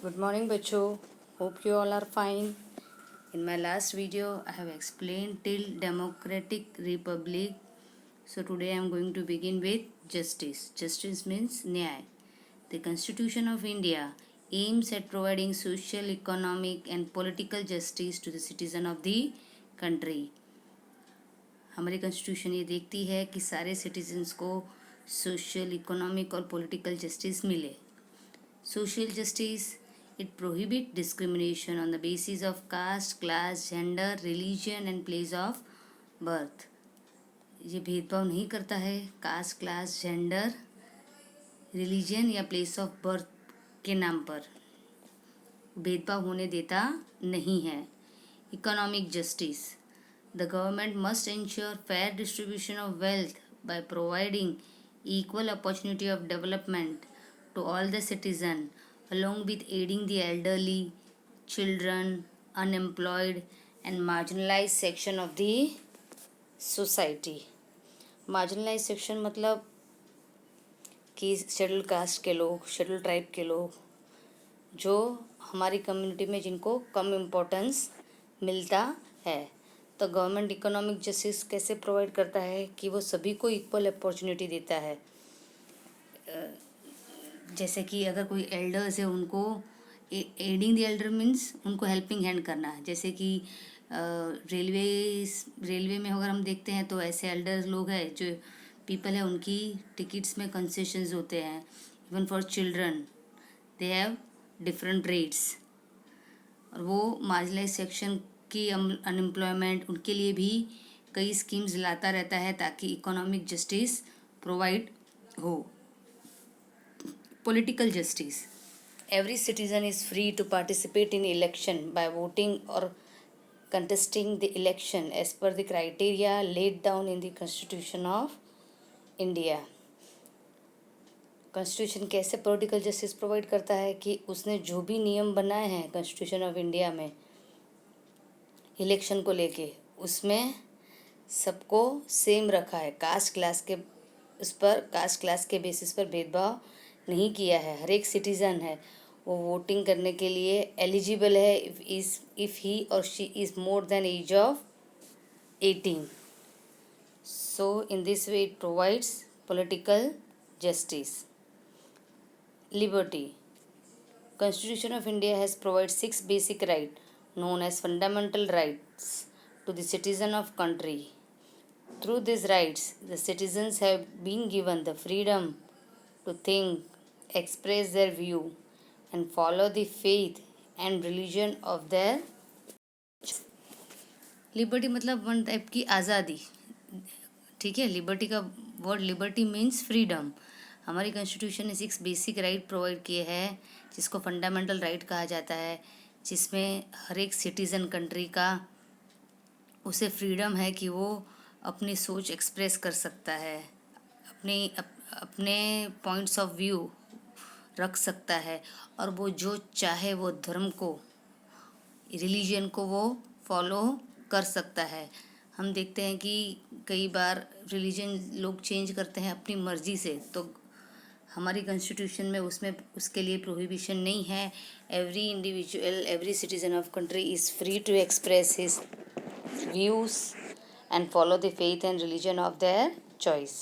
Good morning, बच्चों. Hope you all are fine. In my last video, I have explained till democratic republic. So today I am going to begin with justice. Justice means न्याय. The Constitution of India aims at providing social, economic and political justice to the citizen of the country. हमारी constitution ये देखती है कि सारे citizens को social, economic और political justice मिले. Social justice, it prohibits discrimination on the basis of caste, class, gender, religion and place of birth. ये भेदभाव नहीं करता है कास्ट, क्लास, जेंडर, रिलीजन या प्लेस ऑफ बर्थ के नाम पर भेदभाव होने देता नहीं है. Economic justice, the government must ensure fair distribution of wealth by providing equal opportunity of development to all the citizen along with aiding the elderly, children, unemployed and marginalized section of the society. marginalized section मतलब कि schedule caste के लोग, schedule tribe के लोग, जो हमारी community में जिनको कम इम्पोर्टेंस मिलता है. तो गवर्नमेंट इकोनॉमिक जस्टिस कैसे प्रोवाइड करता है कि वो सभी को इक्वल अपॉर्चुनिटी देता है. जैसे कि अगर कोई एल्डर्स है उनको एडिंग द एल्डर मीन्स उनको हेल्पिंग हैंड करना है. जैसे कि रेलवे में अगर हम देखते हैं तो ऐसे एल्डर्स लोग हैं जो पीपल है उनकी टिकट्स में कंसेशंस होते हैं. Even for children they have different rates. और वो मार्जिनलाइज सेक्शन की अनएम्प्लॉयमेंट उनके लिए भी कई स्कीम्स लाता रहता है ताकि इकोनॉमिक जस्टिस प्रोवाइड हो. Political justice. Every citizen is free to participate in election by voting or contesting the election as per the criteria laid down in the Constitution of India. Constitution कैसे political justice provide करता है कि उसने जो भी नियम बनाए हैं कॉन्स्टिट्यूशन ऑफ इंडिया में इलेक्शन को लेके उसमें सबको सेम रखा है. कास्ट क्लास के उस पर कास्ट क्लास के बेसिस पर भेदभाव नहीं किया है. हर एक सिटीज़न है वो वोटिंग करने के लिए एलिजिबल है इफ़ ही और she is more than age of 18. So in this way it provides political justice. Liberty. Constitution of India has provided 6 basic rights known as fundamental rights to the citizen of country. Through these rights, the citizens have been given the freedom to think, express their view and follow the faith and religion of their. Liberty मतलब one type की आज़ादी. ठीक है, liberty का word liberty means freedom. हमारी constitution ने 6 basic right provide किए हैं जिसको फंडामेंटल राइट कहा जाता है, जिसमें हर एक सिटीज़न कंट्री का उसे फ्रीडम है कि वो अपनी सोच एक्सप्रेस कर सकता है, अपने पॉइंट्स ऑफ व्यू रख सकता है और वो जो चाहे वो धर्म को, रिलीजन को वो फॉलो कर सकता है. हम देखते हैं कि कई बार रिलीजन लोग चेंज करते हैं अपनी मर्ज़ी से, तो हमारी कॉन्स्टिट्यूशन में उसमें उसके लिए प्रोहिबिशन नहीं है. Every individual, every citizen of country is free to express his views and follow the faith and religion of their choice.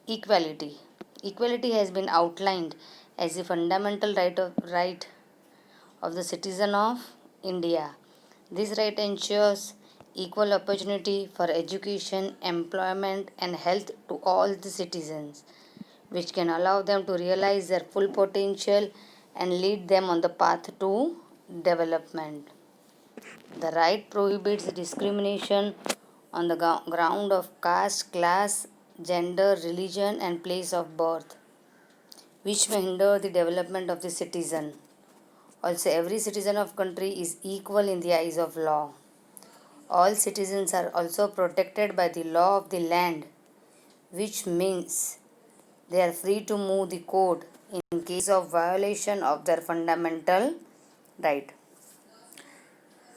Equality. Equality has been outlined as a fundamental right of the citizen of India. This right ensures equal opportunity for education, employment and health to all the citizens, which can allow them to realize their full potential and lead them on the path to development. The right prohibits discrimination on the ground of caste, class, gender, religion, and place of birth, which may hinder the development of the citizen. Also, every citizen of country is equal in the eyes of law. All citizens are also protected by the law of the land, which means they are free to move the court in case of violation of their fundamental right.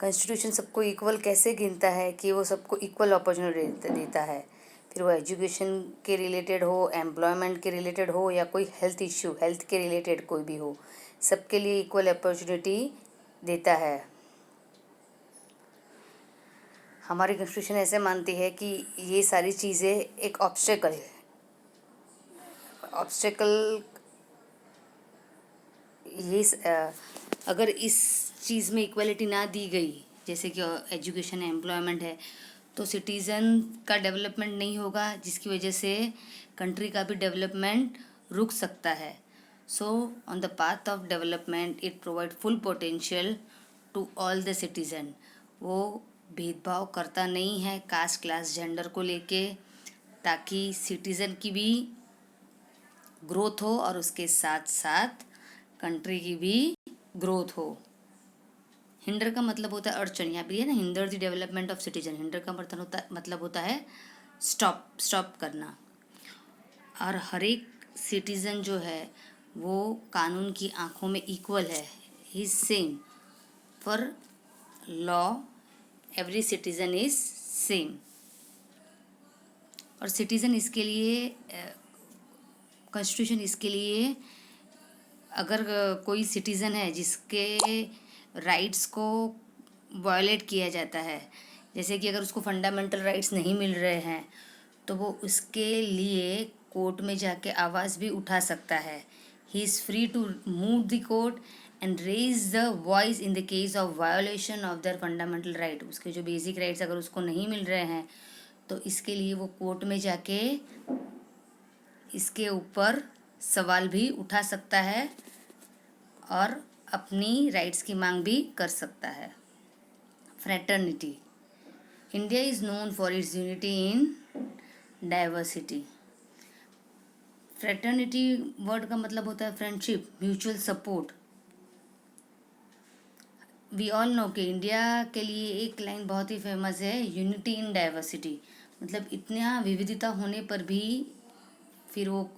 Constitution सबको equal कैसे गिनता है कि वो सबको equal opportunity देता है, फिर वो एजुकेशन के रिलेटेड हो, एम्प्लॉयमेंट के रिलेटेड हो या कोई हेल्थ इश्यू, हेल्थ के रिलेटेड कोई भी हो. सबके लिए इक्वल अपॉर्चुनिटी देता है। हमारी कॉन्स्टिट्यूशन ऐसे मानती है कि ये सारी चीज़ें एक ऑब्स्टेकल अगर इस चीज़ में इक्वलिटी ना दी गई, जैसे कि एजुकेशन है, एम्प्लॉयमेंट है, तो सिटीज़न का डेवलपमेंट नहीं होगा, जिसकी वजह से कंट्री का भी डेवलपमेंट रुक सकता है। So on the path of development it provide full potential to all the citizen. वो भेदभाव करता नहीं है कास्ट, क्लास, जेंडर को लेके, ताकि सिटीज़न की भी ग्रोथ हो और उसके साथ साथ कंट्री की भी ग्रोथ हो। हिंडर का मतलब होता है अड़चन, यहाँ पे है ना, hinder the development of citizen. Hinder का मतलब होता है स्टॉप करना। और हर एक सिटीज़न जो है वो कानून की आंखों में इक्वल है, he is same for law, every citizen is same. और सिटीज़न इसके लिए कॉन्स्टिट्यूशन इसके लिए, अगर कोई सिटीज़न है जिसके राइट्स को वायलेट किया जाता है, जैसे कि अगर उसको फंडामेंटल राइट्स नहीं मिल रहे हैं, तो वो उसके लिए कोर्ट में जाके आवाज़ भी उठा सकता है। He is free to move the court and raise the voice in the case of violation of their fundamental right. उसके जो बेसिक राइट्स अगर उसको नहीं मिल रहे हैं, तो इसके लिए वो कोर्ट में जाके इसके ऊपर सवाल भी उठा सकता है और अपनी राइट्स की मांग भी कर सकता है। Fraternity, India is known for its unity in diversity. Fraternity word का मतलब होता है friendship, mutual support. We all know कि इंडिया के लिए एक लाइन बहुत ही फेमस है, यूनिटी इन डाइवर्सिटी। मतलब इतना विविधता होने पर भी, फिर वो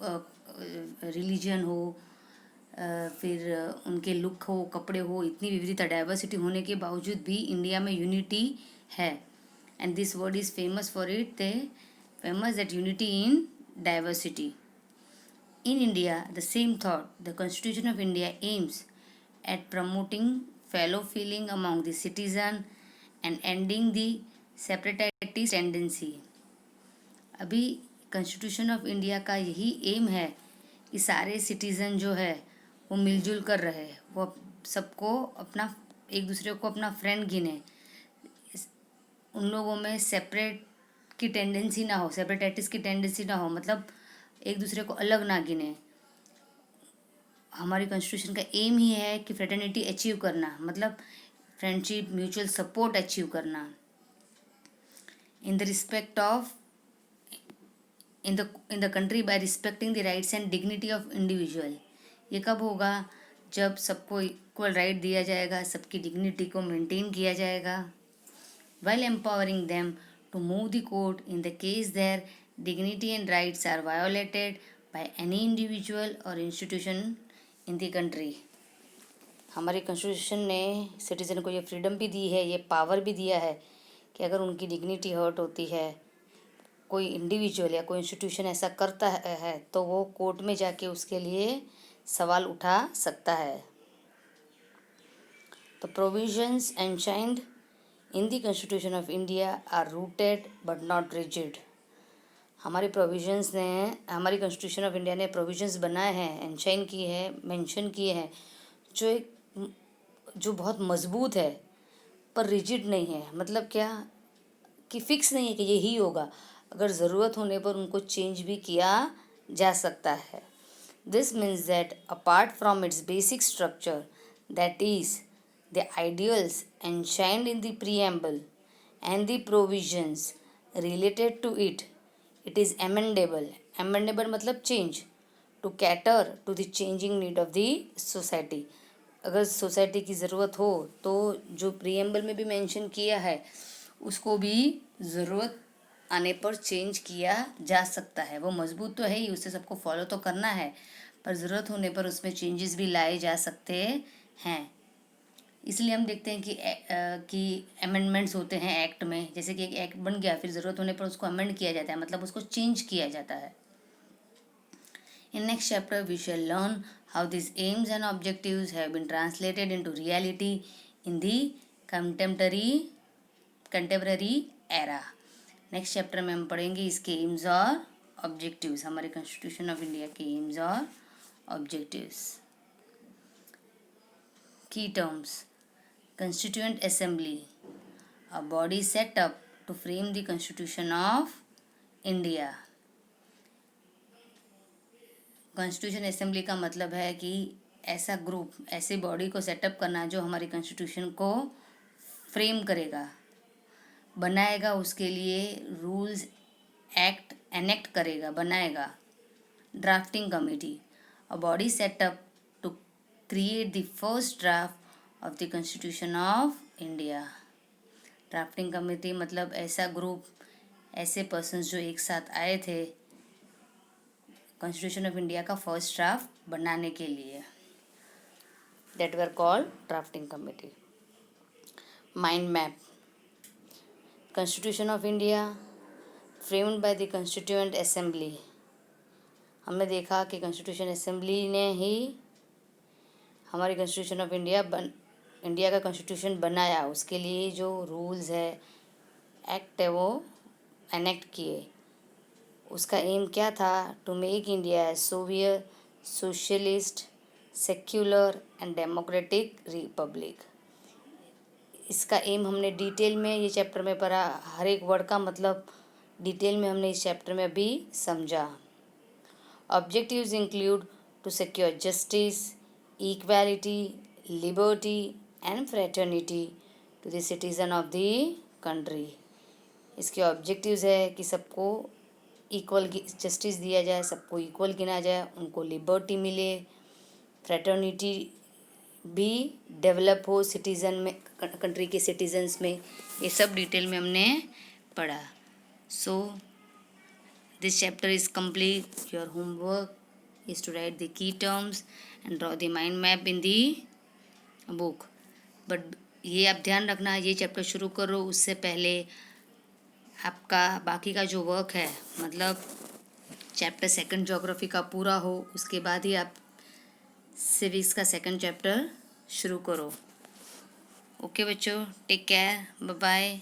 रिलीजन हो, फिर उनके लुक हो, कपड़े हो, इतनी विविधता, डाइवर्सिटी होने के बावजूद भी इंडिया में यूनिटी है। And this word is famous for it, famous that unity in diversity. In India, the same thought, the Constitution of India aims at promoting fellow feeling among the citizen and ending the separatist tendency. अभी constitution of India का यही M है कि सारे citizen जो है वो मिलजुल कर रहे, वो सबको अपना, एक दूसरे को अपना फ्रेंड गिने, उन लोगों में सेपरेट की टेंडेंसी ना हो, सेपरेटिस्ट की टेंडेंसी ना हो, मतलब एक दूसरे को अलग ना गिने। हमारी कॉन्स्टिट्यूशन का एम ही है कि फ्रेटर्निटी अचीव करना, मतलब फ्रेंडशिप, म्यूचुअल सपोर्ट अचीव करना in the respect of in the country bye respecting the rights and dignity of individual. ये कब होगा? जब सबको इक्वल राइट दिया जाएगा, सबकी डिग्निटी को मेंटेन किया जाएगा, while empowering them to move the court in the case their dignity and rights are violated by any individual or institution in the country. हमारी कॉन्स्टिट्यूशन ने सिटीज़न को ये फ्रीडम भी दी है, ये पावर भी दिया है कि अगर उनकी डिग्निटी हर्ट होती है, कोई इंडिविजुअल या कोई इंस्टीट्यूशन ऐसा करता है, तो वो कोर्ट में जाके उसके लिए सवाल उठा सकता है। तो provisions एनशाइंड in the Constitution of India are rooted but not rigid. हमारी प्रोविजंस ने, हमारी कॉन्स्टिट्यूशन ऑफ इंडिया ने प्रोविजंस बनाए हैं, एनशाइन किए हैं, मेंशन किए हैं, जो बहुत मजबूत है पर रिजिड नहीं है। मतलब क्या कि फिक्स नहीं है कि यही होगा, अगर ज़रूरत होने पर उनको चेंज भी किया जा सकता है। This means that apart from its basic structure, that is the ideals enshrined in the preamble and the provisions related to it, it is amendable. Amendable मतलब change, to cater to the changing need of the society. अगर society की ज़रूरत हो तो जो preamble में भी mention किया है उसको भी ज़रूरत आने पर चेंज किया जा सकता है। वो मजबूत तो है ही, उसे सबको फॉलो तो करना है, पर ज़रूरत होने पर उसमें चेंजेस भी लाए जा सकते हैं। इसलिए हम देखते हैं कि अमेंडमेंट्स होते हैं एक्ट में, जैसे कि एक एक्ट बन गया, फिर ज़रूरत होने पर उसको अमेंड किया जाता है, मतलब उसको चेंज किया जाता है। In next chapter we shall learn how these aims and objectives have been translated into reality in the contemporary era. Next chapter में हम पढ़ेंगे इसके एम्स और ऑब्जेक्टिव्स, हमारे कॉन्स्टिट्यूशन ऑफ इंडिया के एम्स और ऑब्जेक्टिव्स. की terms. Constituent Assembly, a body set up to frame the Constitution of India. Constitution assembly का मतलब है कि ऐसा ग्रुप, ऐसी बॉडी को सेटअप करना जो हमारी कॉन्स्टिट्यूशन को फ्रेम करेगा, बनाएगा, उसके लिए रूल्स एक्ट एनेक्ट करेगा, बनाएगा. Drafting committee, a body set up to create the first draft of the constitution of India. Drafting committee मतलब ऐसा ग्रुप, ऐसे पर्सन्स जो एक साथ आए थे कॉन्स्टिट्यूशन ऑफ इंडिया का फर्स्ट ड्राफ्ट बनाने के लिए. That were called drafting committee. Mind map. Constitution of India framed by the constituent assembly. हमने देखा कि कॉन्स्टिट्यूशन असेंबली ने ही हमारी कॉन्स्टिट्यूशन ऑफ इंडिया का कॉन्स्टिट्यूशन बनाया. उसके लिए जो रूल्स है, एक्ट है, वो एनेक्ट किए. उसका एम क्या था? To make India socialist, secular and democratic republic. इसका एम हमने डिटेल में ये चैप्टर में पढ़ा. हर एक वर्ड का मतलब डिटेल में हमने इस चैप्टर में भी समझा. Objectives include to secure justice, equality, liberty and fraternity to the citizen of the country. इसके ऑब्जेक्टिव्स है कि सबको इक्वल जस्टिस दिया जाए, सबको इक्वल गिना जाए, उनको लिबर्टी मिले, फ्रेटर्निटी भी डेवलप हो सिटीज़न में, कंट्री के सिटीजन्स में. ये सब डिटेल में हमने पढ़ा. So this chapter is complete. Your homework is to write the key terms and draw the mind map in the book. But ये आप ध्यान रखना, ये चैप्टर शुरू करो उससे पहले आपका बाकी का जो वर्क है, मतलब चैप्टर 2 ज्योग्राफी का पूरा हो, उसके बाद ही आप सिविक्स का 2 चैप्टर शुरू करो. ओके बच्चों, टेक केयर, बाय बाय.